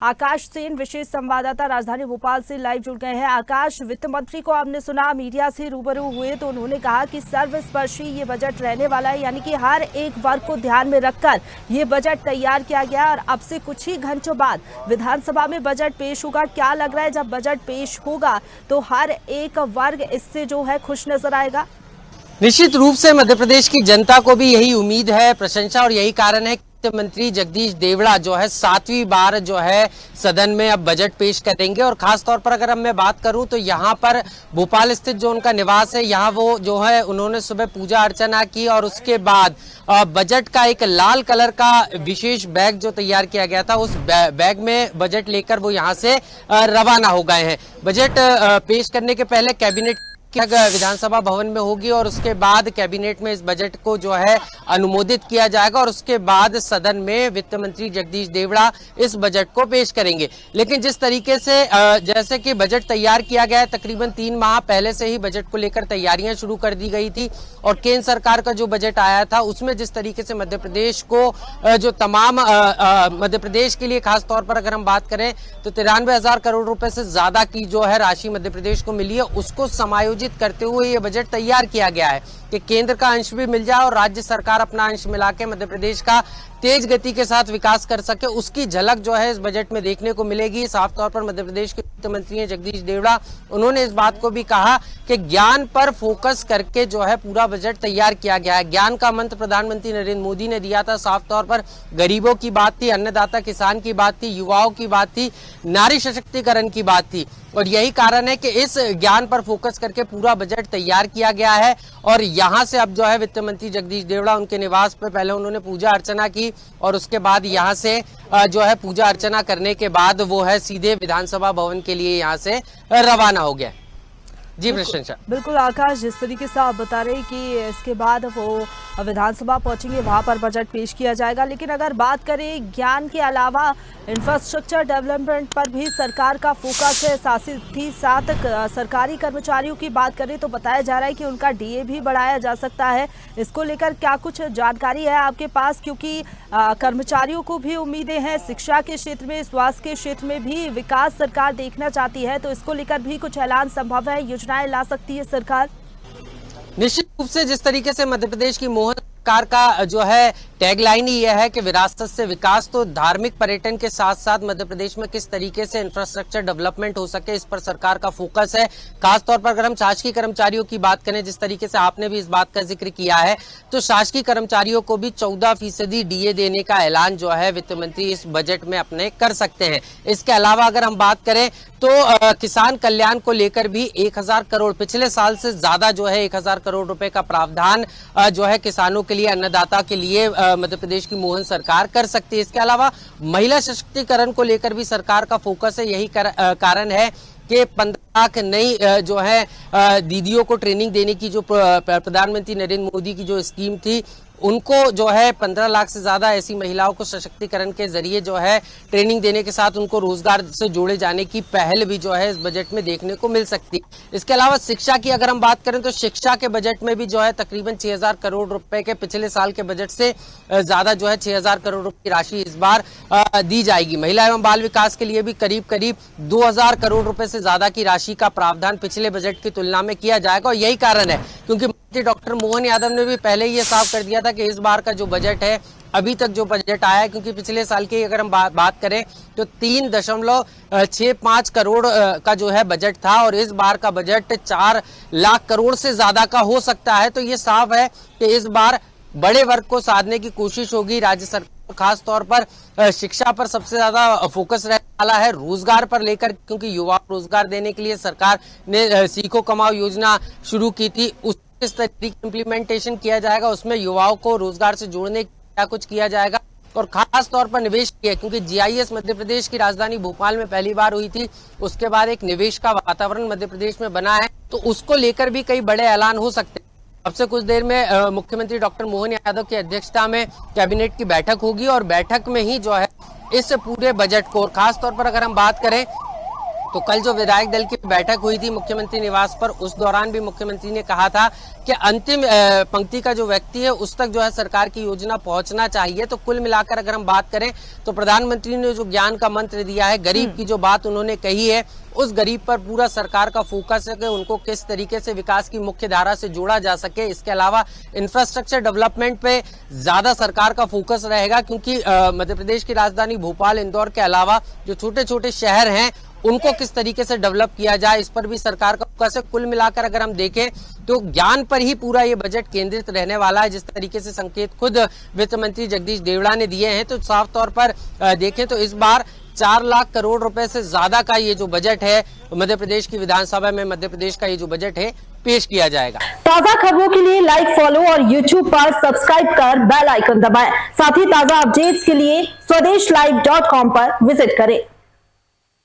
आकाश सेन विशेष संवाददाता राजधानी भोपाल से लाइव जुड़ गए हैं। आकाश, वित्त मंत्री को आपने सुना, मीडिया से रूबरू हुए तो उन्होंने कहा कि सर्वस्पर्शी ये बजट रहने वाला है, यानी कि हर एक वर्ग को ध्यान में रखकर ये बजट तैयार किया गया और अब से कुछ ही घंटों बाद विधानसभा में बजट पेश होगा। क्या लग रहा है जब बजट पेश होगा तो हर एक वर्ग इससे जो है खुश नजर आएगा? निश्चित रूप से मध्य प्रदेश की जनता को भी यही उम्मीद है, प्रशंसा, और यही कारण है वित्त मंत्री जगदीश देवड़ा जो है 7वीं बार जो है सदन में अब बजट पेश करेंगे। और खास तौर पर अगर मैं बात करूं तो यहां पर भोपाल स्थित जो उनका निवास है, यहां वो जो है उन्होंने सुबह पूजा अर्चना की और उसके बाद बजट का एक लाल कलर का विशेष बैग जो तैयार किया गया था, उस बैग में बजट लेकर वो यहां से रवाना हो गए हैं। बजट पेश करने के पहले कैबिनेट विधानसभा भवन में होगी और उसके बाद कैबिनेट में इस बजट को जो है अनुमोदित किया जाएगा और उसके बाद सदन में वित्त मंत्री जगदीश देवड़ा इस बजट को पेश करेंगे। लेकिन जिस तरीके से जैसे कि बजट तैयार किया गया है, तकरीबन 3 माह पहले से ही बजट को लेकर तैयारियां शुरू कर दी गई थी और केंद्र सरकार का जो बजट आया था उसमें जिस तरीके से मध्य प्रदेश को जो तमाम मध्य प्रदेश के लिए खास तौर पर अगर हम बात करें तो 93,000 करोड़ रुपए से ज्यादा की जो है राशि मध्य प्रदेश को मिली है, उसको समायोजित करते हुए ये बजट तैयार किया गया है कि केंद्र का अंश भी मिल जाए और राज्य सरकार अपना अंश मिला के मध्य प्रदेश का तेज गति के साथ विकास कर सके, उसकी झलक जो है इस बजट में देखने को मिलेगी। साफ तौर पर मध्य प्रदेश के वित्त मंत्री हैं जगदीश देवड़ा, उन्होंने इस बात को भी कहा कि ज्ञान पर फोकस करके जो है पूरा बजट तैयार किया गया है। ज्ञान का मंत्र प्रधानमंत्री नरेंद्र मोदी ने दिया था। साफ तौर पर गरीबों की बात थी, अन्नदाता किसान की बात थी, युवाओं की बात थी, नारी सशक्तिकरण की बात थी और यही कारण है कि इस ज्ञान पर फोकस करके पूरा बजट तैयार किया गया है। और यहां से अब जो है वित्त मंत्री जगदीश देवड़ा उनके निवास पर पहले उन्होंने पूजा अर्चना की और उसके बाद यहां से जो है पूजा अर्चना करने के बाद वो है सीधे विधानसभा भवन के लिए यहां से रवाना हो गया। जी प्रशंसा। बिल्कुल आकाश, जिस तरीके से आप बता रहे कि इसके बाद वो विधानसभा पहुंचेंगे, वहां पर बजट पेश किया जाएगा। लेकिन अगर बात करें ज्ञान के अलावा इंफ्रास्ट्रक्चर डेवलपमेंट पर भी सरकार का फोकस है। साथ ही साथ सरकारी कर्मचारियों की बात करें तो बताया जा रहा है कि उनका डीए भी बढ़ाया जा सकता है। इसको लेकर क्या कुछ जानकारी है आपके पास? क्योंकि कर्मचारियों को भी उम्मीदें हैं, शिक्षा के क्षेत्र में, स्वास्थ्य के क्षेत्र में भी विकास सरकार देखना चाहती है, तो इसको लेकर भी कुछ ऐलान संभव है, योजनाएं ला सकती है सरकार? निश्चित रूप से जिस तरीके से मध्य प्रदेश की मोहन सरकार का जो है टैगलाइन ही यह है कि विरासत से विकास, तो धार्मिक पर्यटन के साथ साथ मध्य प्रदेश में किस तरीके से इंफ्रास्ट्रक्चर डेवलपमेंट हो सके, इस पर सरकार का फोकस है। खासतौर पर अगर हम शासकीय कर्मचारियों की बात करें, जिस तरीके से आपने भी इस बात का जिक्र किया है, तो शासकीय कर्मचारियों को भी 14% डीए देने का ऐलान जो है वित्त मंत्री इस बजट में अपने कर सकते हैं। इसके अलावा अगर हम बात करें तो किसान कल्याण को लेकर भी 1,000 करोड़, पिछले साल से ज्यादा जो है 1,000 करोड़ रुपए का प्रावधान जो है किसानों के लिए, अन्नदाता के लिए मध्य प्रदेश की मोहन सरकार कर सकती है। इसके अलावा महिला सशक्तिकरण को लेकर भी सरकार का फोकस है। यही कारण है कि 15 लाख नई जो है दीदियों को ट्रेनिंग देने की जो प्रधानमंत्री नरेंद्र मोदी की जो स्कीम थी, उनको जो है 15 लाख से ज्यादा ऐसी महिलाओं को सशक्तिकरण के जरिए जो है ट्रेनिंग देने के साथ उनको रोजगार से जोड़े जाने की पहल भी जो है इस बजट में देखने को मिल सकती है। इसके अलावा शिक्षा की अगर हम बात करें तो शिक्षा के बजट में भी जो है तकरीबन 6,000 करोड़ रुपए के, पिछले साल के बजट से ज्यादा जो है 6,000 करोड़ रुपए की राशि इस बार दी जाएगी। महिला एवं बाल विकास के लिए भी करीब 2,000 करोड़ रुपए से ज्यादा की राशि का प्रावधान पिछले बजट की तुलना में किया जाएगा। और यही कारण है क्योंकि डॉक्टर मोहन यादव ने भी पहले ही ये साफ कर दिया था कि इस बार का जो बजट है, अभी तक जो बजट आया है, क्योंकि पिछले साल की अगर हम बात करें तो 3.65 करोड़ का जो है बजट था और इस बार का बजट 4 लाख करोड़ से ज्यादा का हो सकता है। तो ये साफ है कि इस बार बड़े वर्ग को साधने की कोशिश होगी राज्य सरकार। खास तौर पर शिक्षा पर सबसे ज्यादा फोकस रहने वाला है, रोजगार पर लेकर, क्योंकि युवा रोजगार देने के लिए सरकार ने सीखो कमाओ योजना शुरू की थी, उस किस तरीके इम्प्लीमेंटेशन किया जाएगा, उसमें युवाओं को रोजगार से जोड़ने क्या कुछ किया जाएगा। और खास तौर पर निवेश किया, क्योंकि जीआईएस मध्य प्रदेश की राजधानी भोपाल में पहली बार हुई थी, उसके बाद एक निवेश का वातावरण मध्य प्रदेश में बना है, तो उसको लेकर भी कई बड़े ऐलान हो सकते हैं। अब से कुछ देर में मुख्यमंत्री डॉक्टर मोहन यादव की अध्यक्षता में कैबिनेट की बैठक होगी और बैठक में ही जो है इस पूरे बजट को, खास तौर पर अगर हम बात करें तो कल जो विधायक दल की बैठक हुई थी मुख्यमंत्री निवास पर, उस दौरान भी मुख्यमंत्री ने कहा था कि अंतिम पंक्ति का जो व्यक्ति है उस तक जो है सरकार की योजना पहुंचना चाहिए। तो कुल मिलाकर अगर हम बात करें तो प्रधानमंत्री ने जो ज्ञान का मंत्र दिया है, गरीब की जो बात उन्होंने कही है, उस गरीब पर पूरा सरकार का फोकस है कि उनको किस तरीके से विकास की मुख्य धारा से जोड़ा जा सके। इसके अलावा इंफ्रास्ट्रक्चर डेवलपमेंट पे ज्यादा सरकार का फोकस रहेगा, क्योंकि मध्य प्रदेश की राजधानी भोपाल, इंदौर के अलावा जो छोटे छोटे शहर हैं उनको किस तरीके से डेवलप किया जाए, इस पर भी सरकार का फोकस है। कुल मिलाकर अगर हम देखें तो ज्ञान पर ही पूरा ये बजट केंद्रित रहने वाला है। जिस तरीके से संकेत खुद वित्त मंत्री जगदीश देवड़ा ने दिए हैं, तो साफ तौर पर देखें तो इस बार 4 लाख करोड़ रुपए से ज्यादा का ये जो बजट है मध्य प्रदेश की विधानसभा में, मध्य प्रदेश का ये जो बजट है पेश किया जाएगा। ताजा खबरों के लिए लाइक, फॉलो और YouTube पर सब्सक्राइब कर बेल आइकन दबाएं। साथ ही ताजा अपडेट्स के लिए swedeshlive.com पर विजिट करें।